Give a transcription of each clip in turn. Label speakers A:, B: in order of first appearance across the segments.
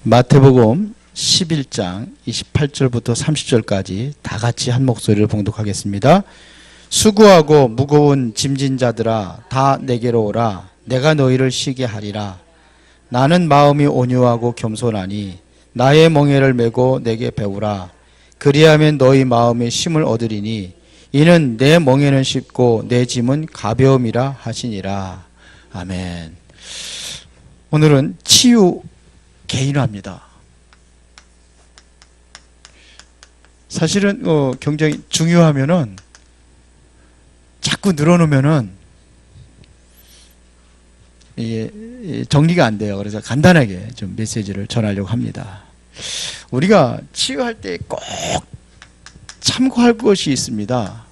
A: 마태복음 11장 28절부터 30절까지 다 같이 한 목소리를 봉독하겠습니다. 수고하고 무거운 짐진 자들아 다 내게로 오라. 내가 너희를 쉬게 하리라. 나는 마음이 온유하고 겸손하니 나의 멍에를 메고 내게 배우라. 그리하면 너희 마음에 쉼을 얻으리니 이는 내 멍에는 쉽고 내 짐은 가벼움이라 하시니라. 아멘. 오늘은 치유 개인화입니다. 사실은 굉장히 중요하면은 자꾸 늘어놓으면은 이게 정리가 안 돼요. 그래서 간단하게 좀 메시지를 전하려고 합니다. 우리가 치유할 때 꼭 참고할 것이 있습니다.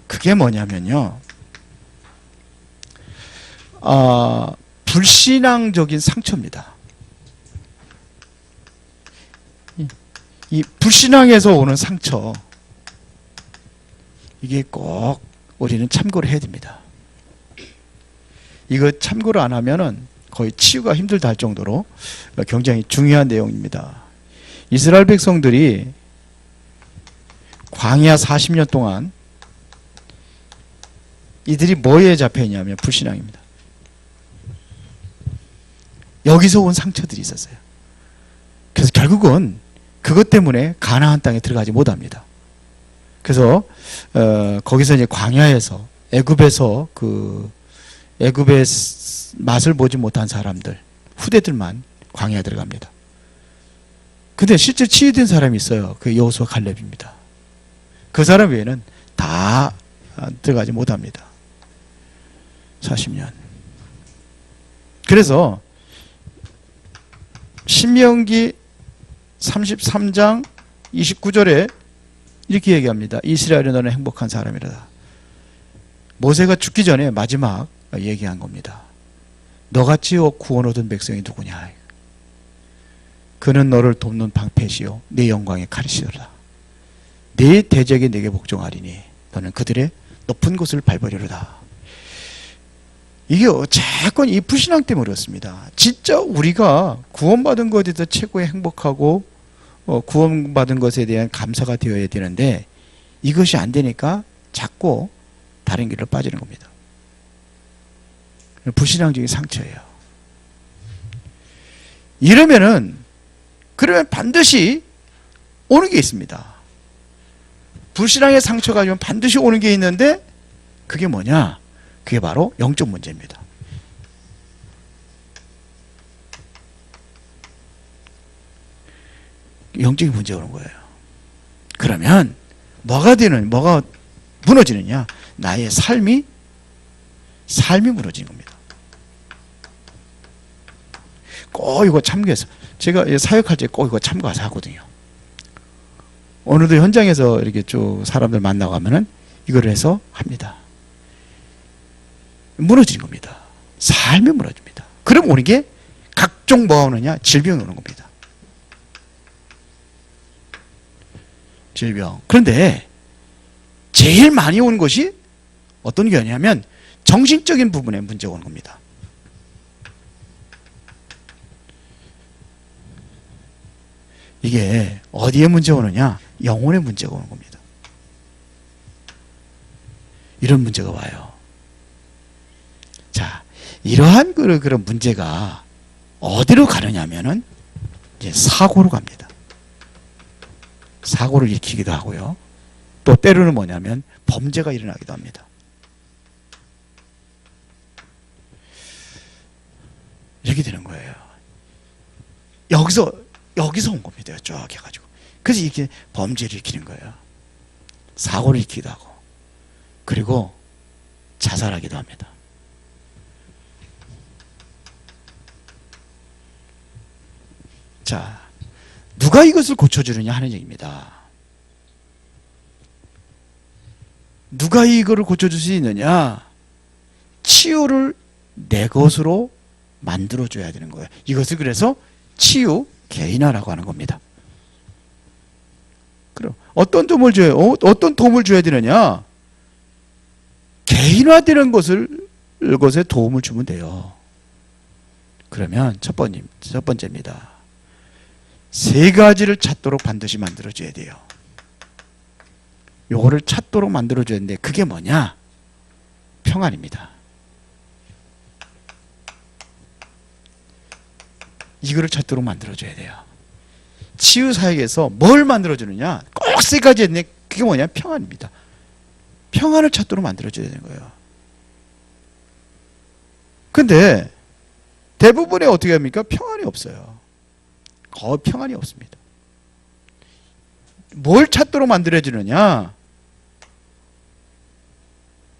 A: 그게 뭐냐면요. 불신앙적인 상처입니다. 이 불신앙에서 오는 상처, 이게 꼭 우리는 참고를 해야 됩니다. 이거 참고를 안 하면은 거의 치유가 힘들다 할 정도로 굉장히 중요한 내용입니다. 이스라엘 백성들이 광야 40년 동안 이들이 뭐에 잡혀 있냐면 불신앙입니다. 여기서 온 상처들이 있었어요. 그래서 결국은 그것 때문에 가나안 땅에 들어가지 못합니다. 그래서 거기서 이제 광야에서 애굽에서 그 애굽의 맛을 보지 못한 사람들, 후대들만 광야에 들어갑니다. 근데 실제 치유된 사람이 있어요. 그 여호수아 갈렙입니다. 그 사람 외에는 다 들어가지 못합니다. 40년. 그래서 신명기 33장 29절에 이렇게 얘기합니다. 이스라엘이 너는 행복한 사람이라. 모세가 죽기 전에 마지막 얘기한 겁니다. 너같이 구원 얻은 백성이 누구냐. 그는 너를 돕는 방패시요 내 영광의 칼이시로다. 내 대적이 내게 복종하리니 너는 그들의 높은 곳을 밟으리로다. 이게 어쨌건 이 불신앙 때문에 그렇습니다. 진짜 우리가 구원받은 것에 대해서 최고의 행복하고 구원받은 것에 대한 감사가 되어야 되는데 이것이 안 되니까 자꾸 다른 길로 빠지는 겁니다. 불신앙적인 상처예요. 그러면 반드시 오는 게 있습니다. 불신앙의 상처가 아니면 반드시 오는 게 있는데 그게 뭐냐? 그게 바로 영적 문제입니다. 영적인 문제가 오는 거예요. 그러면 뭐가 무너지느냐? 나의 삶이 무너지는 겁니다. 꼭 이거 참고해서 제가 사역할 때 꼭 이거 참고해서 하거든요. 오늘도 현장에서 이렇게 쭉 사람들 만나고 하면은 이걸 해서 합니다. 무너지는 겁니다. 삶이 무너집니다. 그럼 오는 게 각종 뭐가 오느냐? 질병이 오는 겁니다. 질병. 그런데 제일 많이 오는 것이 어떤 경우냐면 정신적인 부분에 문제가 오는 겁니다. 이게 어디에 문제가 오느냐? 영혼에 문제가 오는 겁니다. 이런 문제가 와요. 자, 이러한 그런 문제가 어디로 가느냐면은 이제 사고로 갑니다. 사고를 일으키기도 하고요. 또 때로는 뭐냐면 범죄가 일어나기도 합니다. 이렇게 되는 거예요. 여기서 온 겁니다. 쭉 해가지고. 그래서 이렇게 범죄를 일으키는 거예요. 사고를 일으키기도 하고. 그리고 자살하기도 합니다. 자, 누가 이것을 고쳐주느냐 하는 얘기입니다. 누가 이거를 고쳐줄 수 있느냐? 치유를 내 것으로 만들어줘야 되는 거예요. 이것을 그래서 치유 개인화라고 하는 겁니다. 그럼 어떤 도움을 줘야 되느냐? 개인화되는 것에 도움을 주면 돼요. 그러면 첫 번째입니다. 세 가지를 찾도록 반드시 만들어줘야 돼요. 요거를 찾도록 만들어줘야 되는데 그게 뭐냐? 평안입니다. 이거를 찾도록 만들어줘야 돼요. 치유사역에서 뭘 만들어주느냐? 꼭 세 가지 했는데 그게 뭐냐? 평안입니다. 평안을 찾도록 만들어줘야 되는 거예요. 근데 대부분의 어떻게 합니까? 평안이 없어요. 거의 평안이 없습니다. 뭘 찾도록 만들어주느냐?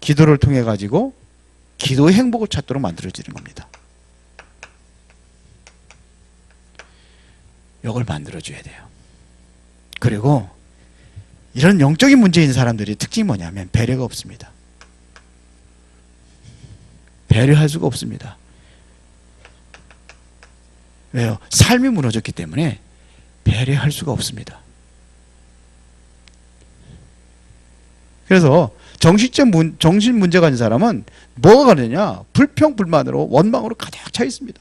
A: 기도를 통해 가지고 기도의 행복을 찾도록 만들어지는 겁니다. 이걸 만들어줘야 돼요. 그리고 이런 영적인 문제인 사람들이 특징이 뭐냐면 배려가 없습니다. 배려할 수가 없습니다. 왜요? 삶이 무너졌기 때문에 배려할 수가 없습니다. 그래서 정신 문제가 있는 사람은 뭐가 되냐? 불평, 불만으로, 원망으로 가득 차 있습니다.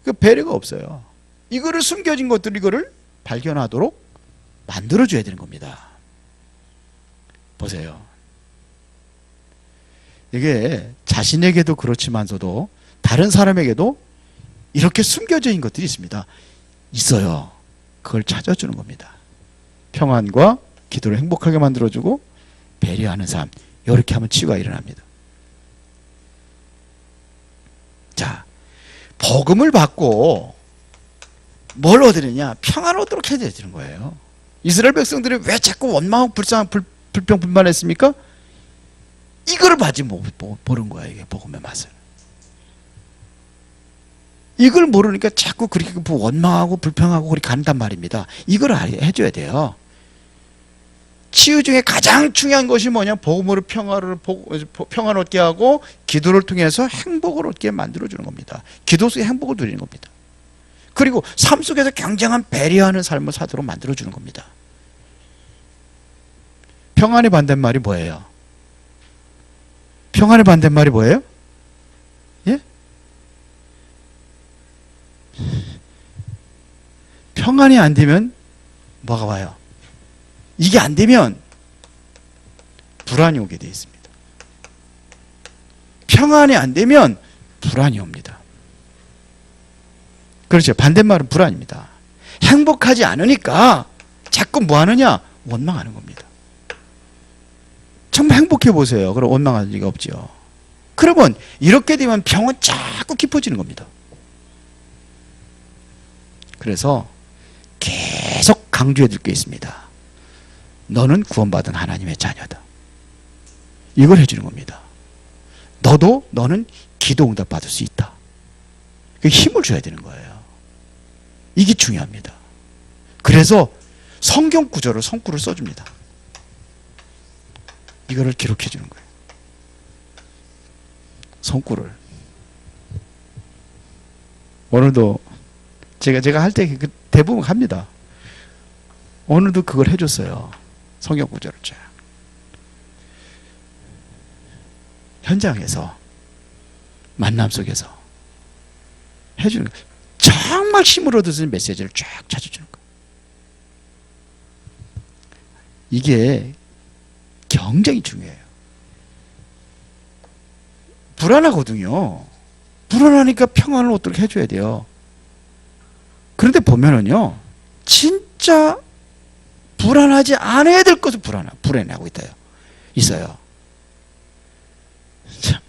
A: 그 배려가 없어요. 이거를 숨겨진 것들, 이거를 발견하도록 만들어줘야 되는 겁니다. 보세요. 이게 자신에게도 그렇지만서도 다른 사람에게도 이렇게 숨겨져 있는 것들이 있어요. 그걸 찾아주는 겁니다. 평안과 기도를 행복하게 만들어주고 배려하는 삶, 이렇게 하면 치유가 일어납니다. 자, 복음을 받고 뭘 얻으느냐? 평안을 얻도록 해야 되는 거예요. 이스라엘 백성들이 왜 자꾸 원망하고 불평 불만했습니까? 이거를 받지 모르는 거야, 이게 복음의 맛을. 이걸 모르니까 자꾸 그렇게 원망하고 불평하고 그렇게 간단 말입니다. 이걸 해줘야 돼요. 치유 중에 가장 중요한 것이 뭐냐? 복음으로 평안을 얻게 하고 기도를 통해서 행복을 얻게 만들어주는 겁니다. 기도 속에 행복을 누리는 겁니다. 그리고 삶 속에서 굉장한 배려하는 삶을 사도록 만들어주는 겁니다. 평안의 반대말이 뭐예요? 평안의 반대말이 뭐예요? 예? 평안이 안 되면 뭐가 와요? 이게 안 되면 불안이 오게 되어 있습니다. 평안이 안 되면 불안이 옵니다. 그렇죠. 반대말은 불안입니다. 행복하지 않으니까 자꾸 뭐 하느냐? 원망하는 겁니다. 정말 행복해 보세요. 그럼 원망할 리가 없죠. 그러면 이렇게 되면 병은 자꾸 깊어지는 겁니다. 그래서 계속 강조해 줄 게 있습니다. 너는 구원받은 하나님의 자녀다. 이걸 해주는 겁니다. 너는 기도 응답 받을 수 있다. 힘을 줘야 되는 거예요. 이게 중요합니다. 그래서 성경 구절을 성구를 써줍니다. 이거를 기록해 주는 거예요. 성구를. 오늘도 제가 할 때 대부분 합니다. 오늘도 그걸 해줬어요. 성경 구절을 쫙. 현장에서 만남 속에서 해주는 거예요. 정말 힘을 얻으신 메시지를 쫙 찾아주는 거예요. 이게 굉장히 중요해요. 불안하거든요. 불안하니까 평안을 얻도록 해줘야 돼요. 그런데 보면은요, 진짜 불안하지 않아야 될 것을 불안해하고 있어요. 참,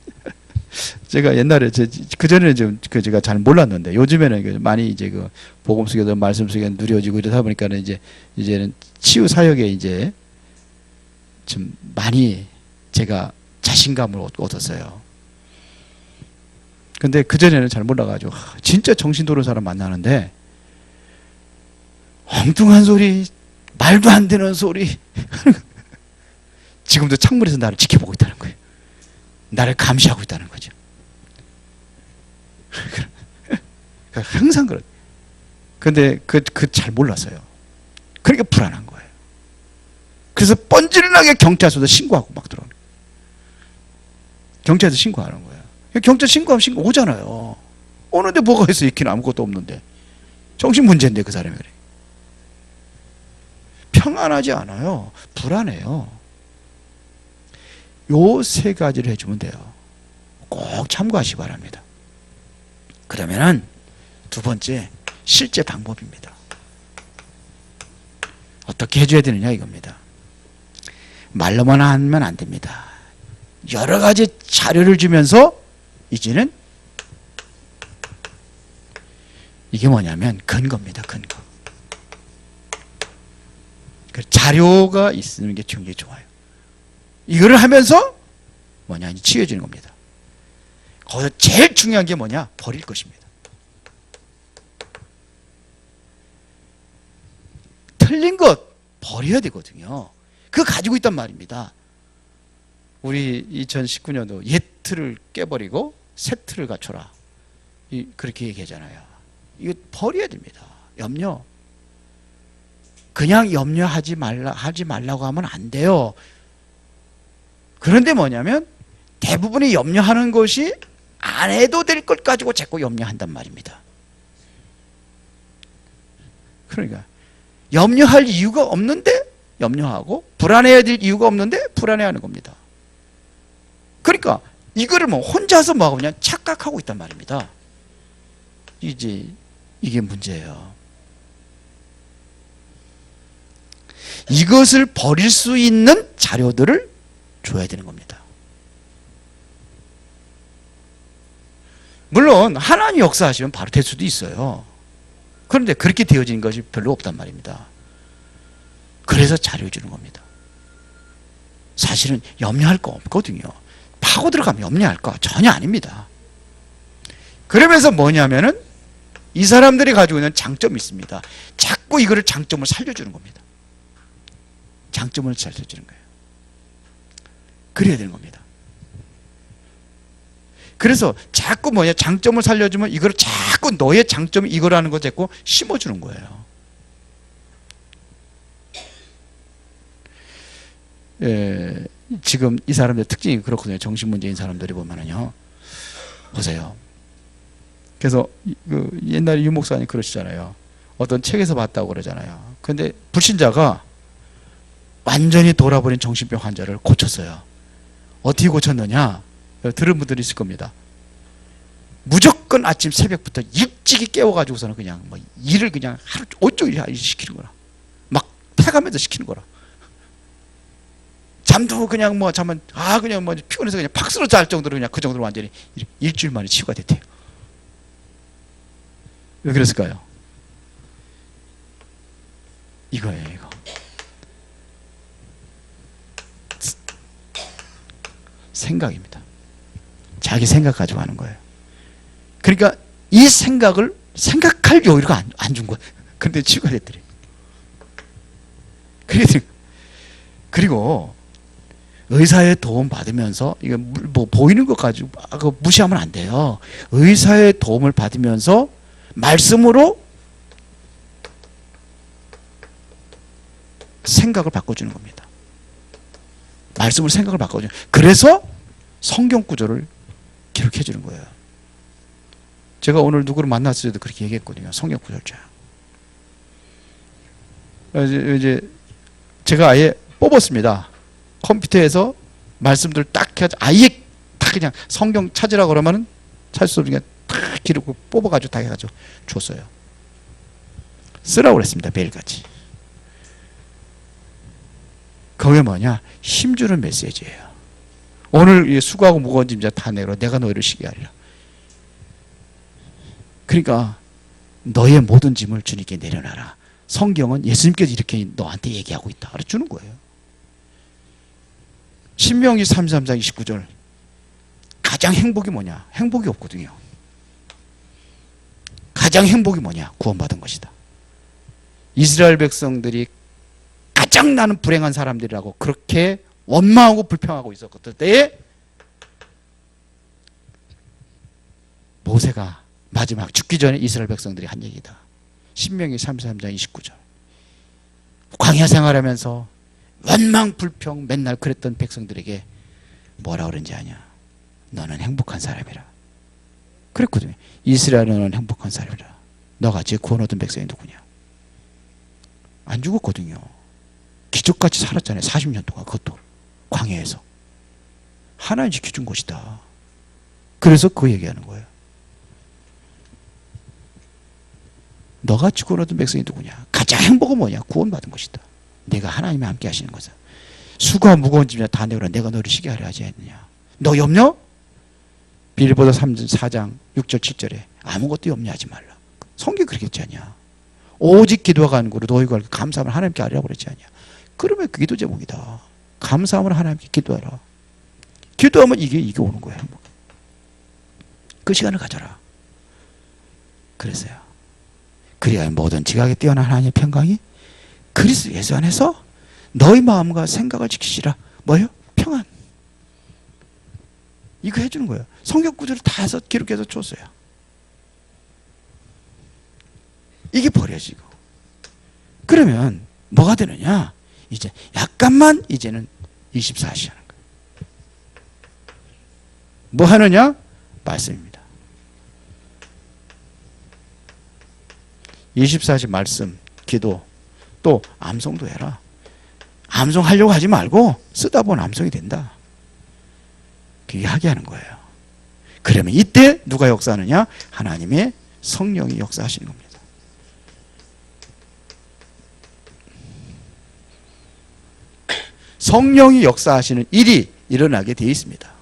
A: 제가 옛날에 그전에는 제가 잘 몰랐는데 요즘에는 많이 이제 그 복음 속에도 말씀 속에 누려지고 이러다 보니까는 이제는 치유 사역에 이제 좀 많이 제가 자신감을 얻었어요. 근데 그전에는 잘 몰라가지고 진짜 정신 도는 사람 만나는데 엉뚱한 소리, 말도 안 되는 소리. 지금도 창문에서 나를 지켜보고 있다는 거예요. 나를 감시하고 있다는 거죠. 항상 그래. 근데 잘 몰랐어요. 그러니까 불안한 거예요. 그래서 뻔질나게 경찰서도 신고하고 막 들어오는 거예요. 경찰서 신고하는 거예요. 경찰 신고하면 신고 오잖아요. 오는데 뭐가 있어? 있기는 아무것도 없는데. 정신 문제인데 그 사람이 그래. 평안하지 않아요. 불안해요. 요 세 가지를 해주면 돼요. 꼭 참고하시기 바랍니다. 그러면은 두 번째 실제 방법입니다. 어떻게 해줘야 되느냐 이겁니다. 말로만 하면 안 됩니다. 여러 가지 자료를 주면서 이제는 이게 뭐냐면 근거입니다. 근거. 자료가 있는 게 굉장히 좋아요. 이거를 하면서 뭐냐 치유해주는 겁니다. 거기서 제일 중요한 게 뭐냐? 버릴 것입니다. 틀린 것 버려야 되거든요. 그거 가지고 있단 말입니다. 우리 2019년도 옛 틀을 깨버리고 새 틀을 갖춰라. 그렇게 얘기하잖아요. 이거 버려야 됩니다. 염려. 그냥 염려하지 말라고 하면 안 돼요. 그런데 뭐냐면 대부분이 염려하는 것이 안 해도 될 것 가지고 자꾸 염려한단 말입니다. 그러니까 염려할 이유가 없는데 염려하고 불안해야 될 이유가 없는데 불안해하는 겁니다. 그러니까 이거를 뭐 혼자서 뭐 그냥 착각하고 있단 말입니다. 이게 문제예요. 이것을 버릴 수 있는 자료들을 줘야 되는 겁니다. 물론 하나님 역사하시면 바로 될 수도 있어요. 그런데 그렇게 되어진 것이 별로 없단 말입니다. 그래서 자료 주는 겁니다. 사실은 염려할 거 없거든요. 파고 들어가면 염려할 거 전혀 아닙니다. 그러면서 뭐냐면은 이 사람들이 가지고 있는 장점이 있습니다. 자꾸 이거를 장점을 살려주는 겁니다. 장점을 살려주는 거예요. 그래야 되는 겁니다. 그래서 자꾸 장점을 살려주면 이걸 자꾸 너의 장점이 이거라는 거 자꾸 심어주는 거예요. 지금 이 사람들 특징이 그렇거든요. 정신문제인 사람들이 보면은요. 보세요. 그래서 옛날에 유 목사님 그러시잖아요. 어떤 책에서 봤다고 그러잖아요. 근데 불신자가 완전히 돌아버린 정신병 환자를 고쳤어요. 어떻게 고쳤느냐? 들은 분들이 있을 겁니다. 무조건 아침 새벽부터 일찍이 깨워가지고서는 그냥 일을 그냥 하루 온종일 시키는 거라. 막 패가면서 시키는 거라. 잠도 그냥 잠은 그냥 피곤해서 그냥 팍 쓰러져 할 정도로 그냥 그 정도로 완전히 일주일 만에 치유가 됐대요. 왜 그랬을까요? 이거예요, 이거. 생각입니다. 자기 생각 가지고 하는 거예요. 그러니까 이 생각을 생각할 여유가 안 준 거예요. 그런데 치유가 됐더래. 그리고 의사의 도움 받으면서 이거 보이는 것 가지고 무시하면 안 돼요. 의사의 도움을 받으면서 말씀으로 생각을 바꿔주는 겁니다. 말씀으로 생각을 바꿔주는. 그래서 성경 구절을 기록해 주는 거예요. 제가 오늘 누구를 만났을 때도 그렇게 얘기했거든요. 성경 구절자. 이제 제가 아예 뽑았습니다. 컴퓨터에서 말씀들 딱 해서 아예 다 그냥 성경 찾으라 그러면은 찾을 수 없으니까 딱 기록 뽑아가지고 다 해가지고 줬어요. 쓰라고 그랬습니다. 매일같이. 그게 뭐냐? 힘주는 메시지예요. 오늘 수고하고 무거운 짐 다 내려 내가 너희를 쉬게 하리라. 그러니까 너의 모든 짐을 주님께 내려놔라. 성경은 예수님께서 이렇게 너한테 얘기하고 있다. 알아주는 거예요. 신명기 33장 29절. 가장 행복이 뭐냐? 행복이 없거든요. 가장 행복이 뭐냐? 구원받은 것이다. 이스라엘 백성들이 가장 나는 불행한 사람들이라고 그렇게 원망하고 불평하고 있었을 때에 모세가 마지막 죽기 전에 이스라엘 백성들이 한 얘기다. 신명기 33장 29절. 광야 생활하면서 원망 불평 맨날 그랬던 백성들에게 뭐라 그런지 아냐? 너는 행복한 사람이라. 그랬거든요. 이스라엘은 행복한 사람이라. 너같이 구원 얻은 백성이 누구냐. 안 죽었거든요. 기적같이 살았잖아요. 40년 동안. 그것도 광야에서. 하나님 지켜준 것이다. 그래서 그 얘기하는 거예요. 너같이 구원 얻은 백성이 누구냐. 가장 행복은 뭐냐. 구원받은 것이다. 내가 하나님이 함께 하시는 것은. 수고와 무거운 짐을 다 내오라. 내가 너를 쉬게 하려 하지 않느냐. 너 염려? 빌보다 4장 6절 7절에 아무것도 염려하지 말라. 성경 그렇게 했지 않냐. 오직 기도와 간구로 너희가 감사함을 하나님께 하려고 그랬지 않냐. 그러면 그 기도 제목이다. 감사함을 하나님께 기도하라. 기도하면 이게 오는 거예요. 그 시간을 가져라. 그래서요. 그리하여 모든 지각에 뛰어난 하나님의 평강이 그리스도 예수 안에서 너희 마음과 생각을 지키시라. 뭐예요? 평안. 이거 해주는 거예요. 성경 구절을 다 해서 기록해서 줬어요. 이게 버려지고. 그러면 뭐가 되느냐? 이제 약간만 이제는 24시 하는 거예요. 뭐 하느냐? 말씀입니다. 24시 말씀, 기도, 또 암송도 해라. 암송하려고 하지 말고 쓰다 보면 암송이 된다. 그게 하게 하는 거예요. 그러면 이때 누가 역사하느냐? 하나님의 성령이 역사하시는 겁니다. 성령이 역사하시는 일이 일어나게 되어 있습니다.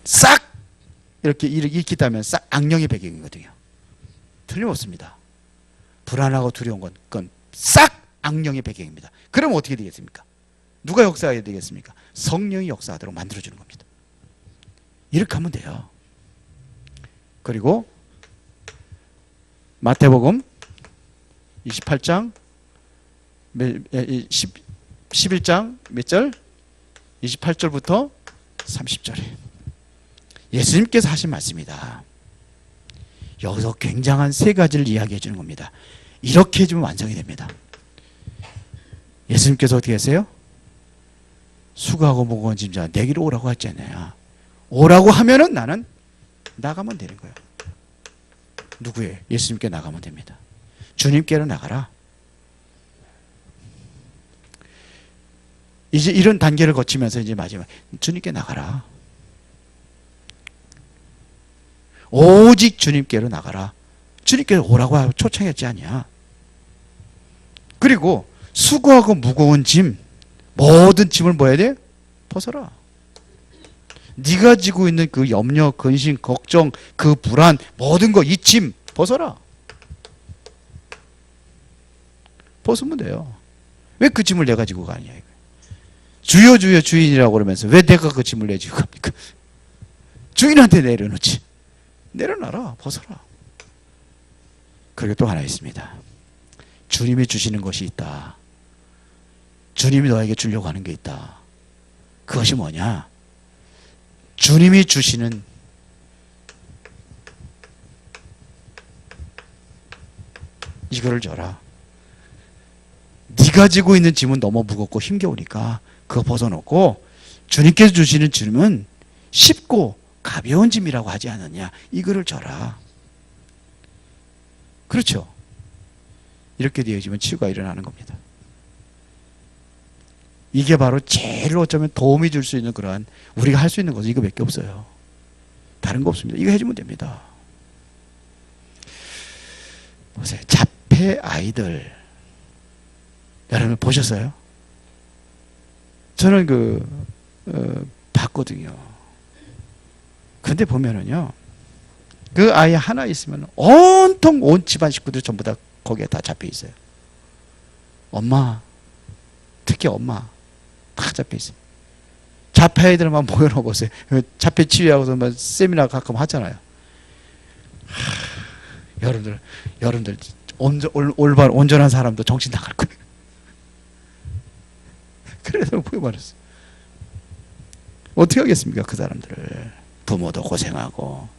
A: 싹 이렇게 읽기다면 싹 악령의 배경이거든요. 틀림없습니다. 불안하고 두려운 건 싹 악령의 배경입니다. 그럼 어떻게 되겠습니까? 누가 역사해야 되겠습니까? 성령이 역사하도록 만들어주는 겁니다. 이렇게 하면 돼요. 그리고 마태복음 28장 11장 몇 절? 28절부터 30절에 예수님께서 하신 말씀이다. 여기서 굉장한 세 가지를 이야기해 주는 겁니다. 이렇게 해주면 완성이 됩니다. 예수님께서 어떻게 하세요? 수고하고 무거운 짐자 내게로 오라고 했잖아요. 오라고 하면은 나는 나가면 되는 거예요. 누구예요? 예수님께 나가면 됩니다. 주님께로 나가라. 이제 이런 단계를 거치면서 이제 마지막 주님께 나가라. 오직 주님께로 나가라. 주님께로 오라고 초청했지 않냐. 그리고 수고하고 무거운 짐, 모든 짐을 뭐 해야 돼? 벗어라. 네가 지고 있는 그 염려, 근심, 걱정, 그 불안, 모든 거 이 짐 벗어라. 벗으면 돼요. 왜 그 짐을 내가 지고 가냐. 주여 주여 주인이라고 그러면서 왜 내가 그 짐을 내지고 갑니까? 주인한테 내려놓지. 내려놔라. 벗어라. 그리고 또 하나 있습니다. 주님이 주시는 것이 있다. 주님이 너에게 주려고 하는 게 있다. 그것이 뭐냐? 주님이 주시는 이거를 줘라. 네가 지고 있는 짐은 너무 무겁고 힘겨우니까 그거 벗어놓고 주님께서 주시는 짐은 쉽고 가벼운 짐이라고 하지 않았냐. 이거를 줘라. 그렇죠. 이렇게 되어지면 치유가 일어나는 겁니다. 이게 바로 제일 어쩌면 도움이 줄 수 있는 그러한 우리가 할 수 있는 것은 이거밖에 없어요. 다른 거 없습니다. 이거 해주면 됩니다. 보세요. 자폐 아이들 여러분 보셨어요? 저는 봤거든요. 근데 보면은요, 그 아이 하나 있으면 온통 온 집안 식구들 전부 다 거기에 다 잡혀 있어요. 엄마, 특히 엄마 다 잡혀 있어요. 자폐 아이들만 모여놓고 보세요. 자폐 치유하고서 뭐 세미나 가끔 하잖아요. 여러분들 올바른 온전한 사람도 정신 나갈 거예요. 그래서 보여버렸어요. 어떻게 하겠습니까? 그 사람들을. 부모도 고생하고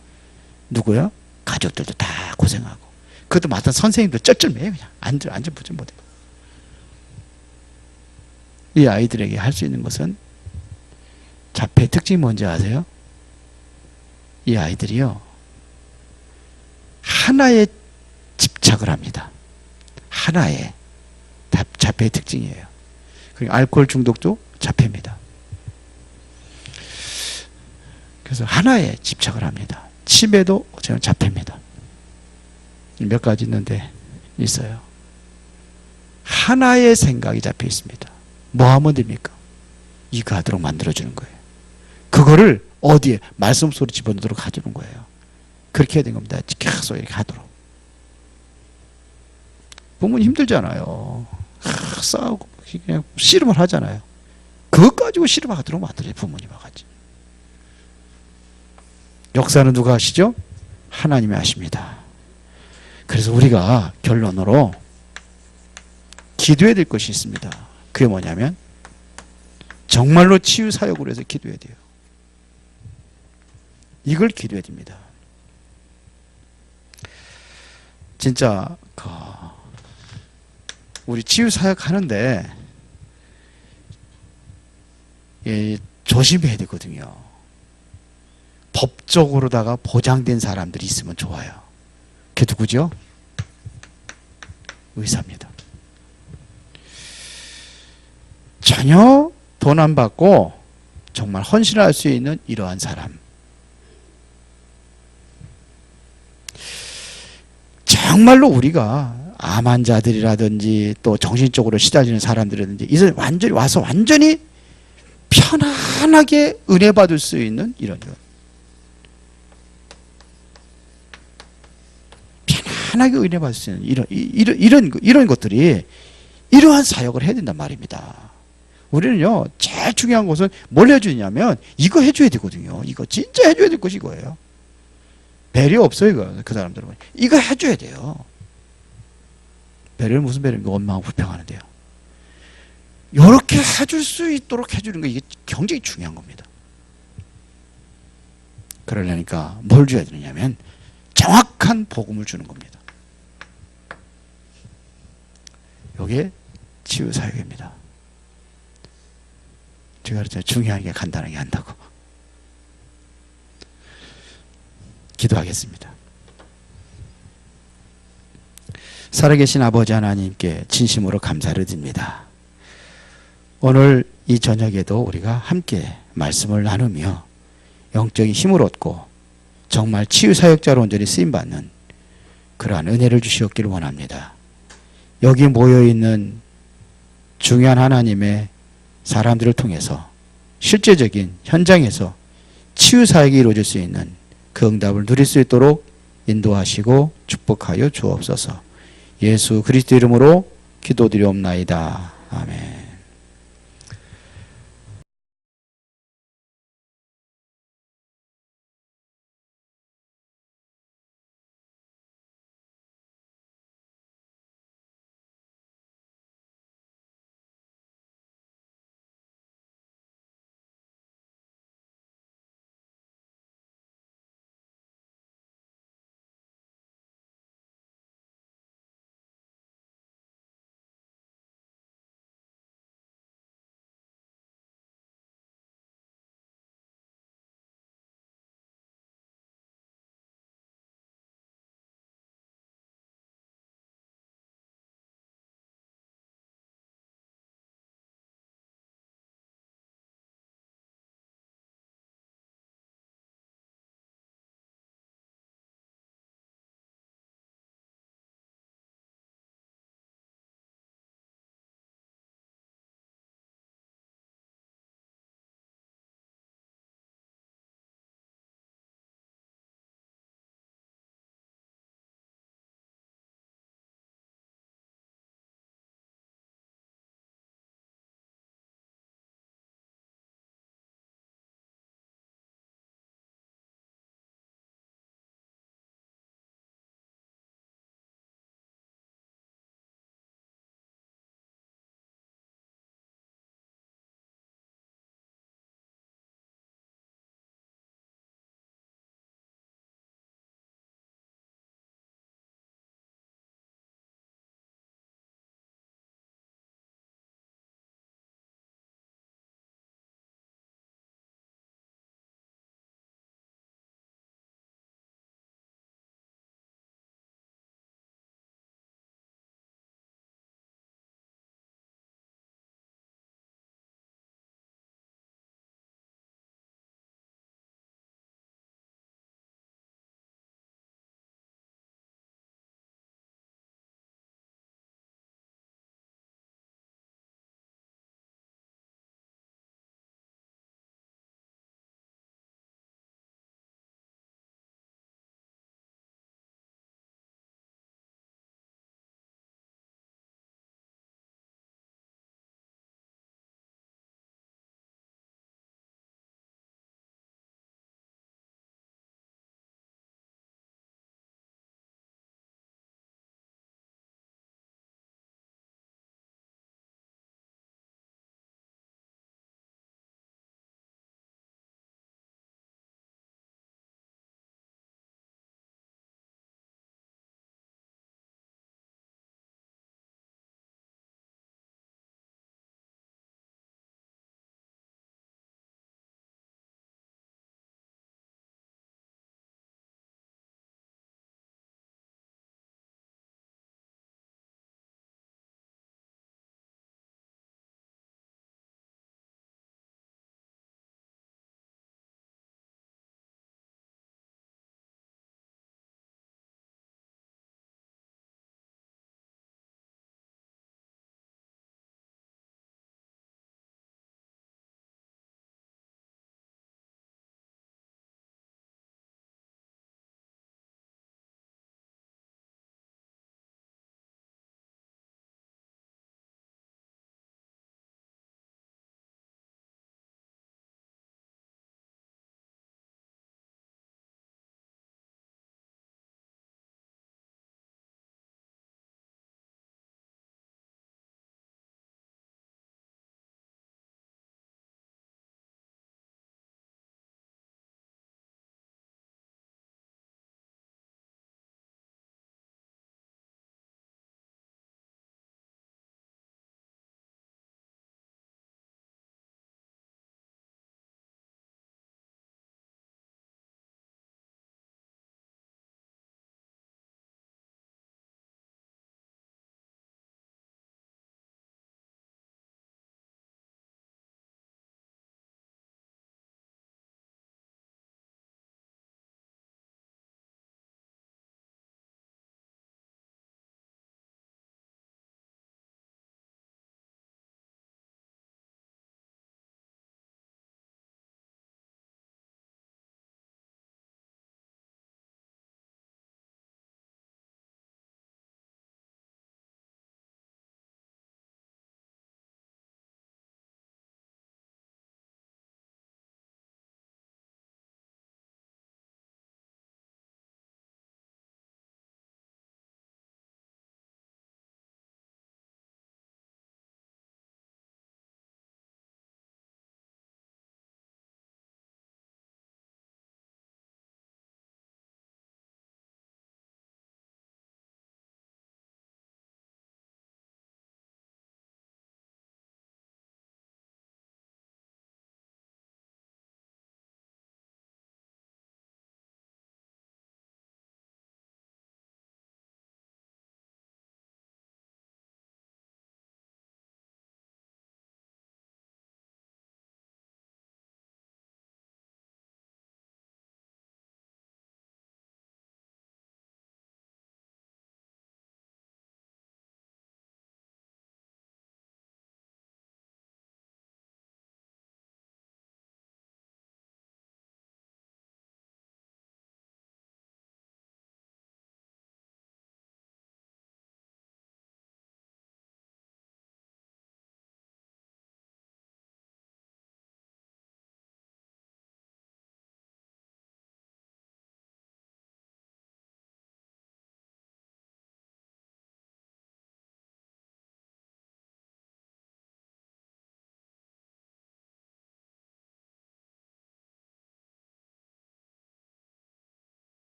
A: 누구요? 가족들도 다 고생하고 그것도 맡은 선생님도 쩔쩔매요. 그냥 앉아보지 못해. 이 아이들에게 할 수 있는 것은 자폐의 특징이 뭔지 아세요? 이 아이들이요, 하나에 집착을 합니다. 하나에. 자폐의 특징이에요. 그리고 알코올 중독도 자폐입니다. 그래서 하나에 집착을 합니다. 치매도 저는 자폐입니다. 몇 가지 있는데 있어요. 하나의 생각이 잡혀 있습니다. 뭐 하면 됩니까? 이거 하도록 만들어주는 거예요. 그거를 어디에? 말씀 속으로 집어넣도록 해주는 거예요. 그렇게 해야 되는 겁니다. 계속 이렇게 하도록. 부모님 힘들잖아요. 싸우고 그냥 씨름을 하잖아요. 그것 가지고 씨름하도록 만들어요. 부모님과 같이. 역사는 누가 하시죠? 하나님이 하십니다. 그래서 우리가 결론으로 기도해야 될 것이 있습니다. 그게 뭐냐면 정말로 치유 사역으로 해서 기도해야 돼요. 이걸 기도해야 됩니다. 진짜 우리 치유 사역 하는데 조심해야 되거든요. 법적으로다가 보장된 사람들이 있으면 좋아요. 그게 누구죠? 의사입니다. 전혀 돈 안 받고 정말 헌신할 수 있는 이러한 사람. 정말로 우리가 암 환자들이라든지 또 정신적으로 시달리는 사람들이라든지 이제 완전히 와서 완전히 편안하게 은혜 받을 수 있는 이런 편안하게 은혜 받을 수 있는 이런 것들이 이러한 사역을 해야 된단 말입니다. 우리는요, 제일 중요한 것은 뭘 해주냐면 이거 해줘야 되거든요. 이거 진짜 해줘야 될 것이 이거예요. 배려 없어요, 이거. 그 사람들은. 이거 해줘야 돼요. 배려는 무슨 배려입니까? 원망하고 불평하는데요. 이렇게 해줄 수 있도록 해주는 거, 이게 굉장히 중요한 겁니다. 그러려니까 뭘 줘야 되느냐면 정확한 복음을 주는 겁니다. 이게 치유사역입니다. 제가 그랬잖아요. 중요한 게 간단하게 한다고. 기도하겠습니다. 살아계신 아버지 하나님께 진심으로 감사를 드립니다. 오늘 이 저녁에도 우리가 함께 말씀을 나누며 영적인 힘을 얻고 정말 치유사역자로 온전히 쓰임받는 그러한 은혜를 주시옵기를 원합니다. 여기 모여있는 중요한 하나님의 사람들을 통해서 실제적인 현장에서 치유사역이 이루어질 수 있는 그 응답을 누릴 수 있도록 인도하시고 축복하여 주옵소서. 예수 그리스도 이름으로 기도드리옵나이다. 아멘.